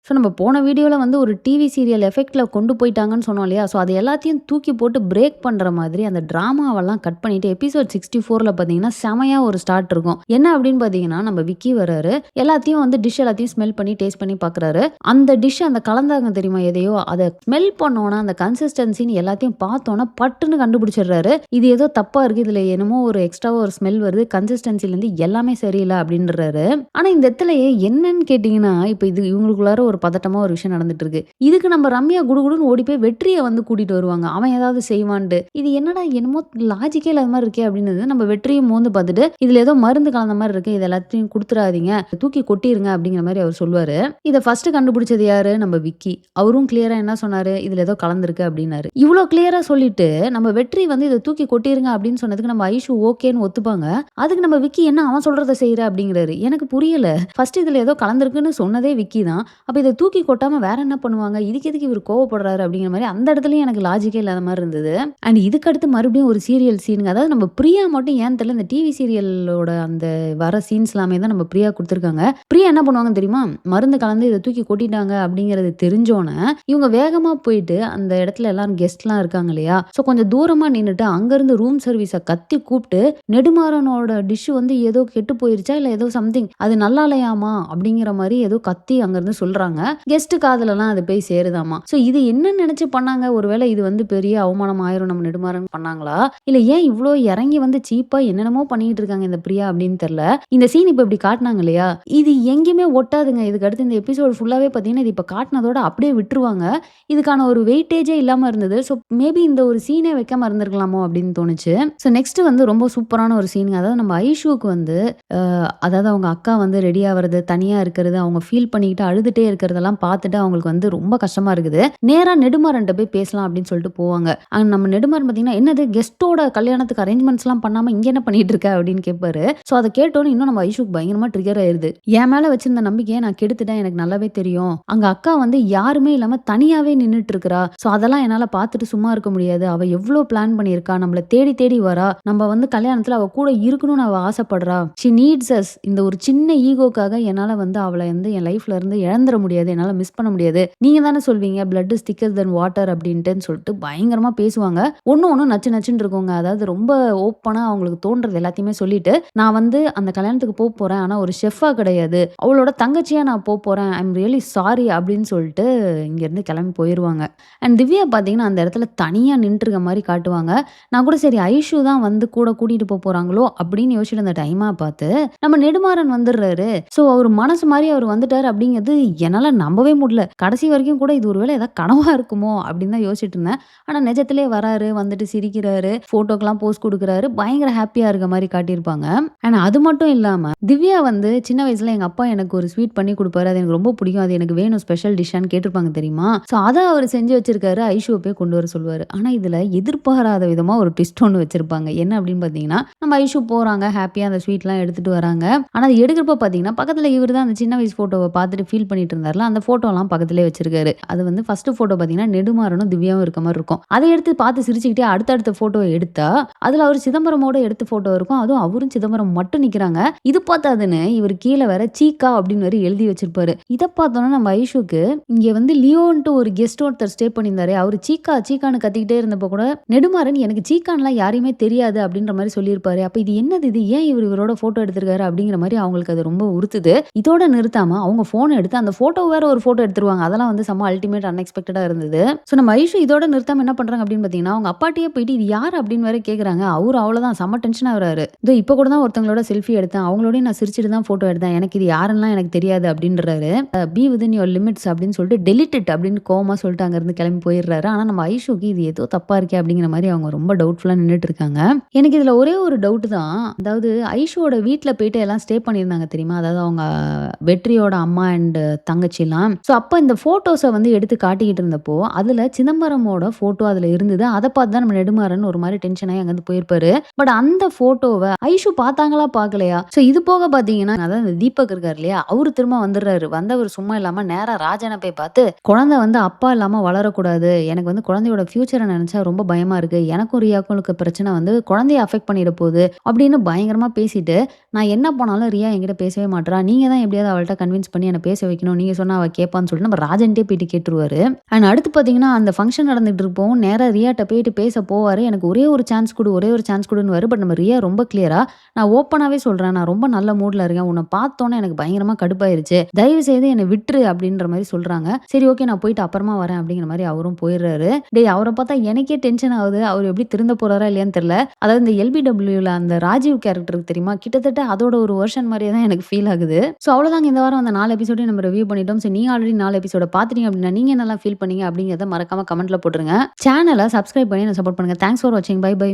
So நம்ம போன வீடியோல வந்து ஒரு டிவி சீரியல் எஃபெக்ட்ல கொண்டு போயிட்டாங்கன்னு சொன்னோம் இல்லையா? ஸோ அது எல்லாத்தையும் தூக்கி போட்டு பிரேக் பண்ற மாதிரி அந்த டிராமாவெல்லாம் கட் பண்ணிட்டு எபிசோட் 64ல பார்த்தீங்கன்னா, செமையா ஒரு ஸ்டார்ட் இருக்கும். என்ன அப்படின்னு பார்த்தீங்கன்னா, நம்ம விக்கி வராரு. எல்லாத்தையும் வந்து டிஷ் எல்லாத்தையும் ஸ்மெல் பண்ணி டேஸ்ட் பண்ணி பார்க்குறாரு. அந்த டிஷ் அந்த கலந்தாங்க தெரியுமா எதையோ, அத ஸ்மெல் பண்ணோன அந்த கன்சிஸ்டன்சின்னு எல்லாத்தையும் பார்த்தோன பட்டுன்னு கண்டுபிடிச்சிடுறாரு. இது ஏதோ தப்பா இருக்கு. இதுல என்னமோ ஒரு எக்ஸ்ட்ராவா ஒரு ஸ்மெல் வருது. கன்சிஸ்டன்சிலேருந்து எல்லாமே சரியில்ல அப்படின்றாரு. ஆனா இந்த இடத்துலயே என்னன்னு கேட்டீங்கன்னா, இப்ப இது இவங்களுக்குள்ளார ஒரு பதட்டமா ஒரு விஷயம் நடந்துட்டு இருக்கு. இதுக்கு நம்ம ரம்யா குடுகுடுன்னு ஓடி போய் வெற்றிய வந்து கூட்டிட்டு வருவாங்க. அவன் ஏதாவது செய்வான்ட்டு. இது என்னடா என்னமோ லாஜிக்கே இல்லாத மாரி இருக்கே அப்படின்னு நம்ம வெற்றியும் மோந்து பார்த்துட்டு, இதுல ஏதோ மருந்து கலந்த மாரி இருக்கு. இது எல்லாத்தையும் குடுத்துறாதீங்க. தூக்கி கொட்டிருங்க அப்படிங்கிற மாரி அவர் சொல்லுவாரு. இத ஃபர்ஸ்ட் கண்டுபிடிச்சது யாரு? நம்ம விக்கி. அவரும் கிளியரா என்ன சொன்னாரு? இதுல ஏதோ கலந்திருக்கு அப்படின்னாரு. இவ்ளோ கிளியரா சொல்லிட்டு நம்ம வெற்றி வந்து இத தூக்கி கொட்டிருங்க அப்படின்னு சொன்னதுக்கு நம்ம ஐஷு ஓகேன்னு ஒத்துப்பாங்க. அதுக்கு நம்ம விக்கி என்ன அவன் சொல்றத செய்ற அப்படிங்கிறாரு. எனக்கு புரியல. ஃபர்ஸ்ட் இதுல ஏதோ கலந்திருக்குன்னு சொன்னதே விக்கி தான். அப்ப இத தூக்கி கொட்டாம வேற என்ன பண்ணுவாங்க? இதுக்கு எதுக்கு இவரு கோவப்படுறாரு? அப்படிங்கிற மாரி அந்த இடத்துலயும் எனக்கு லாஜிக்கே இல்லாத மாரி இருந்தது. அண்ட் இதுக்கு அடுத்து மறுபடியும் ஒரு சீரியல் சீனுங்க. அதாவது நம்ம பிரியா மட்டும் ஏன்னு தெரியல இந்த டிவி சீரியலோட அந்த வர சீன்ஸ் எல்லாமே தான் நம்ம பிரியா குடுத்துருக்காங்க. பிரியா என்ன பண்ணுவாங்கன்னு தெரியுமா? மருந்து கலந்து இத தூக்கி கொட்டிட்டாங்க அப்படிங்கிறது தெரிஞ்சோன, இவங்க வேகமா போயிட்டு அந்த இடத்துல எல்லாரும் கெஸ்ட்லாம் இருக்காங்க இல்லையா? ஸோ கொஞ்சம் தூரமா நின்னுட்டு அங்கருந்து ரூம் சர்வீஸ கத்தி கூப்ட்டு, நெடுமாறனோட டிஷ் வந்து ஏதோ கெட்டு போயிருச்சா? இல்ல ஏதோ சம்திங் அது நல்லா இல்லையாமா? அப்படிங்கிற மாரி ஏதோ கத்தி அங்கருந்து சொல்றாங்க. கெஸ்ட் காதுலலாம் அது போய் சேருதாமா. சோ இது என்ன நினைச்சு பண்ணாங்க? ஒருவேளை இது வந்து பெரிய அவமானம் ஆயிரும் நம்ம நெடுமாறன் பண்ணாங்களா? இல்ல ஏன் இவ்ளோ இறங்கி வந்து சீப்பா என்னென்னமோ பண்ணிட்டு இருக்காங்க இந்த பிரியா அப்படின்னு தெரியல. இந்த சீன் இப்ப இப்படி காட்டுனாங்க இல்லையா? இது எங்கேயுமே ஒட்டாதுங்க. இதுக்கு அடுத்து இந்த எபிசோட் ஃபுல்லாவே பார்த்தீங்கன்னா, இது இப்ப காட்டுனதோட அப்படியே விட்டுருவாங்க. இதுக்கான ஒரு வெயிட்டேஜே இல்லாம இருந்தது. ஸோ மேபி இந்த ஒரு சீனே வைக்காம இருந்திருக்கலாமோ அப்படின்னு தோணுச்சு. ஸோ நெக்ஸ்ட் வந்து ரொம்ப சூப்பரான ஒரு சீனுங்க. அதாவது நம்ம ஐஷுவுக்கு வந்து அதாவது அவங்க அக்கா வந்து ரெடி ஆவறது, தனியா இருக்கிறது, அவங்க ஃபீல் பண்ணிக்கிட்டு அழுதுட்டே இருக்கிறதெல்லாம் பார்த்துட்டு அவங்களுக்கு வந்து ரொம்ப கஷ்டமா இருக்குது. நேரா நெடுமாறன்ட்ட போய் பேசலாம் அப்படின்னு சொல்லிட்டு போவாங்க. நம்ம நெடுமாறன் பார்த்தீங்கன்னா, "என்னது கெஸ்ட்டோட கல்யாணத்துக்கு அரேஞ்ச்மெண்ட்ஸ்லாம் பண்ணாம இங்க என்ன பண்ணிட்டு இருக்க?" அப்படின்னு கேட்பாரு. ஸோ அத கேட்டோனே இன்னும் நம்ம ஐஷுக்கு பயங்கரமா ட்ரிகர் ஆயிருது. என் மேல வச்சிருந்த நம்பிக்கைய நான் கெடுத்துட்டேன். எனக்கு நல்லாவே தெரியும். அங்க அக்கா வந்து யாருமே இல்லாம தனியாவே நின்னுட்டு இருக்கிறா. ஸோ அதெல்லாம் என்னால பார்த்துட்டு சும்மா இருக்க முடியாது. அவ எவ்ளோ பிளான் பண்ணியிருக்கா. நம்மள தேடி தேடி வரா. நம்ம வந்து கல்யாணத்துல அவ கூட இருக்கணும்னு அவ ஆசைப்படுறா. She needs as. இந்த ஒரு சின்ன ஈகோக்காக என்னால வந்து அவள வந்து என் லைஃப்ல இருந்து இழந்துற முடியாது. என்னால மிஸ் பண்ண முடியாது. நீங்க தானே சொல்வீங்க பிளட் இஸ் திக்கர் தென் வாட்டர் அப்படின்ட்டுன்னு சொல்லிட்டு பயங்கரமா பேசுவாங்க. ஒண்ணும் நச்சு நச்சுன்னு இருக்குங்க. அதாவது ரொம்ப ஓப்பனா அவங்களுக்கு தோன்றது எல்லாத்தையுமே சொல்லிட்டு, நான் வந்து அந்த கல்யாணத்துக்கு போறேன். ஆனா ஒரு ஷெஃபா கிடையாது. அவளோட தங்கச்சியா நான் போறேன். ஐ அம் ரியலி சாரி அப்படின்னு சொல்லிட்டு இங்கேருந்து கிளம்பி போயிருவாங்க. அண்ட் திவ்யா பார்த்தீங்கன்னா, அந்த இடத்துல தனியா நின்னுட்டுருக்க மாரி காட்டுவாங்க. நான் கூட சரி ஐஷு தான் வந்து கூட கூட்டிட்டு போறாங்களோ அப்படின்னு யோசிச்சுட்டு இருந்த டைமா பார்த்து, நம்ம நெடுமாறன் வந்துடுறாரு. ஸோ அவரு மனசு மாரி அவரு வந்துட்டாரு அப்படிங்கிறது என்னால நம்பவே முடியல. கடைசி வரைக்கும் கூட இது ஒருவேளை ஏதாவது கனவா இருக்குமோ அப்படின்னு தான் யோசிச்சுட்டு இருந்தேன். ஆனா நிஜத்திலே வராரு, வந்துட்டு சிரிக்கிறாரு, ஃபோட்டோக்கெல்லாம் போஸ் குடுக்குறாரு. பயங்கர ஹேப்பியா இருக்க மாரி காட்டியிருப்பாங்க. ஆனா அது மட்டும் இல்லாம திவ்யா வந்து சின்ன வயசுல எங்க அப்பா எனக்கு ஒரு ஸ்வீட் பண்ணி குடுப்பாரு. அது எனக்கு ரொம்ப பிடிக்கும். அது எனக்கு வேணும் ஸ்பெஷல் டிஷ்ஷான்னு கேட்டிருப்பாங்க தெரியுமா? ஸோ அத அவரு செஞ்சு வச்சிருக்காரு. ஐஷுவ போய் கொண்டு வர சொல்லுவாரு. ஆனா இதுல எதிர்பாராத விதமா ஒரு ட்விஸ்ட் ஒண்ணு வச்சிருப்பாங்க. என்ன அப்படின்னு பார்த்தீங்கன்னா, நம்ம ஐஷு போறாங்க. ஹேப்பியா அந்த ஸ்வீட்லாம் எடுத்துட்டு வராங்க. ஆனா அது எடுக்கிறப்ப பார்த்தீங்கன்னா, பக்கத்துல இவரு தான் அந்த சின்ன வயசு ஃபோட்டோவ பார்த்துட்டு ஃபீல் பண்ணிட்டு இருந்தார்ல, அந்த ஃபோட்டோலாம் பக்கத்திலேயே வச்சிருக்காரு. அது வந்து ஃபர்ஸ்ட் ஃபோட்டோ பார்த்தீங்கன்னா, நெடுமாறனும் திவ்யாவும் இருக்க மாரி இருக்கும். அத எடுத்து பார்த்து சிரிச்சுக்கிட்டே அடுத்தடுத்த ஃபோட்டோவ எடுத்தா, அதுல அவரு சிதம்பரமோட எடுத்த ஃபோட்டோ இருக்கும். அதுவும் அவரும் சிதம்பரம் மட்டும் நிக்கிறாங்க. இது பார்த்தாதுன்னு இவரு கீழ வேற சீக்கா அப்படின்னு வேற எழுதி வச்சிருப்பாரு. இத பார்த்தோனே நம்ம ஐஷுக்கு இங்க வந்து லியோன்ட்டு ஒரு கெஸ்ட் ஒருத்தர் ஸ்டே பண்ணியிருந்தாரே, அவரு சீக்கா சீக்கான்னு கத்திக்கிட்டே இருந்தப்போ கூட, நெடுமாறன் எனக்கு சீக்கான்லாம் யாரையுமே தெரியாது அப்படின்ற மாரி சொல்லியிருப்பாரு. அப்ப இது என்னது இது? ஏன் இவரோட ஃபோட்டோ எடுத்திருக்காரு? அப்படிங்கிற மாரி அவங்களுக்கு அது ரொம்ப உறுத்துது. இதோட நிறுத்தாம அவங்க ஃபோன எடுத்து அந்த ஃபோட்டோ வேற ஒரு ஃபோட்டோ எடுத்துருவாங்க. அதெல்லாம் வந்து செம்ம அல்டிமேட் அன்எக்ஸ்பெக்டடா இருந்தது. ஸோ நம்ம ஐஷு இதோட நிறுத்தாம என்ன பண்றாங்க அப்படின்னு பார்த்தீங்கன்னா, அவங்க அப்பாட்டயே போயிட்டு இது யாரு அப்படின்னு வேற கேட்குறாங்க. அவரு அவ்வளோதான் செம்ம டென்ஷன் ஆகுறாரு. இதோ இப்ப கூட தான் ஒருத்தவங்களோட செல்ஃபி எடுத்தேன். அவங்களோடயும் நான் சிரிச்சுட்டு தான் ஃபோட்டோ எடுத்தேன். எனக்கு இது யாருன்னுலாம் எனக்கு தெரியாது அப்படின்றாரு. பி வித்தின் யுவர் லிமிட்ஸ் அப்படின்னு சொல்லிட்டு டெலிட் இட் அப்படின்னு கோவமா சொல்லிட்டு அங்கருந்து கிளம்பி போயிடுறாரு. ஆனா நம்ம ஐஷுக்கு இது ஏதோ தப்பா இருக்கே அப்படிங்கிற மாரி அவங்க ரொம்ப டவுட்ஃபுல்லா நின்னுட்டு இருக்காங்க. எனக்கு இதுல ஒரே ஒரு டவுட் தான். அதாவது ஐஷுவோட வீட்ல போயிட்டு எல்லாம் ஸ்டே பண்ணியிருந்தாங்க தெரியுமா? அதாவது அவங்க வெற்றியோட அம்மா அண்ட் தங்கச்சிலாம். ஸோ அப்ப இந்த ஃபோட்டோஸ வந்து எடுத்து காட்டிக்கிட்டு இருந்தப்போ, அதுல சிதம்பரமோட ஃபோட்டோ அதுல இருந்தது. அத பார்த்து தான் நம்ம நெடுமாறன் ஒரு மாரி டென்ஷன் ஆகி அங்கருந்து போயிருப்பாரு. பட் அந்த ஃபோட்டோவ ஐஷு பார்த்தாங்களா? பார்க்கலையா? ஸோ இது போக பார்த்தீங்கன்னா, அதாவது இந்த தீபக் இருக்காரு இல்லையா? அவரு திரும்ப வந்துடுறாரு. வந்தவர் சும்மா இல்லாம நேரா ராஜன போய் பார்த்து, "குழந்தை வந்து அப்பா இல்லாம வளரக்கூடாது. எனக்கு வந்து குழந்தையோட ஃபியூச்சர நெனச்சா ரொம்ப பயமா இருக்கு. எனக்கும் ரியாக்கும் இருக்க பிரச்சனை வந்து குழந்தைய அஃபெக்ட் பண்ணிட போகுது." அப்படின்னு பயங்கரமா பேசிட்டு, "நான் என்ன பண்ணாலும் ரியா என்கிட்ட பேசவே மாட்றா. நீங்க தான் எப்படியாவது அவள்ட்ட கன்வின்ஸ் பண்ணி என்ன பேச வைக்கணும். நீங்க நீங்க சொன்னா அவ கேட்பான்னு சொல்லிட்டு நம்ம ராஜன்ட்டே போயிட்டு கேட்டுருவாரு. அண்ட் அடுத்து பார்த்தீங்கன்னா, அந்த ஃபங்ஷன் நடந்துட்டு இருப்பவும் நேரா ரியாட்ட போயிட்டு பேச போவாரு. எனக்கு ஒரே ஒரு சான்ஸ் குடு, ஒரே ஒரு சான்ஸ் குடுன்னுவாரு. பட் நம்ம ரியா ரொம்ப கிளியரா, நான் ஓப்பனாவே சொல்றேன். நான் ரொம்ப நல்ல மூட்ல இருக்கேன். உன்ன பார்த்தோனே எனக்கு பயங்கரமா கடுப்பாயிருச்சு. தயவு செய்து என்ன விட்டுரு அப்படின்ற மாரி சொல்றாங்க. சரி ஓகே நான் போயிட்டு அப்புறமா வரேன் அப்படிங்கிற மாரி அவரும் போயிடுறாரு. டேய் அவர பார்த்தா எனக்கே டென்ஷன் ஆகுது. அவரு எப்படி திருந்த போறாரா இல்லையான்னு தெரியல. அதாவது இந்த எல்பிடபிள்யூல அந்த ராஜீவ் கேரக்டர் இருக்கு தெரியுமா? கிட்டத்தட்ட அதோட ஒரு வெர்ஷன் மாரியே தான் எனக்கு ஃபீல் ஆகுது. ஸோ அவ்வளோதாங்க இந்த வாரம் அந்த 4 எபிசோடையும் நம்ம ரிவ்யூ பண்ணிட்டோம். ஸோ நீங்க ஆல்ரெடி 4 எபிசோட பார்த்துட்டீங்க அப்படின்னா, நீங்க என்னலாம் ஃபீல் பண்ணீங்க அப்படிங்கிறத மறக்காம கமெண்ட்ல போட்டுருங்க. சேனல சப்ஸ்கிரைப் பண்ணி என்ன சப்போர்ட் பண்ணுங்க. தேங்க்ஸ் ஃபார் வாட்சிங். Bye by.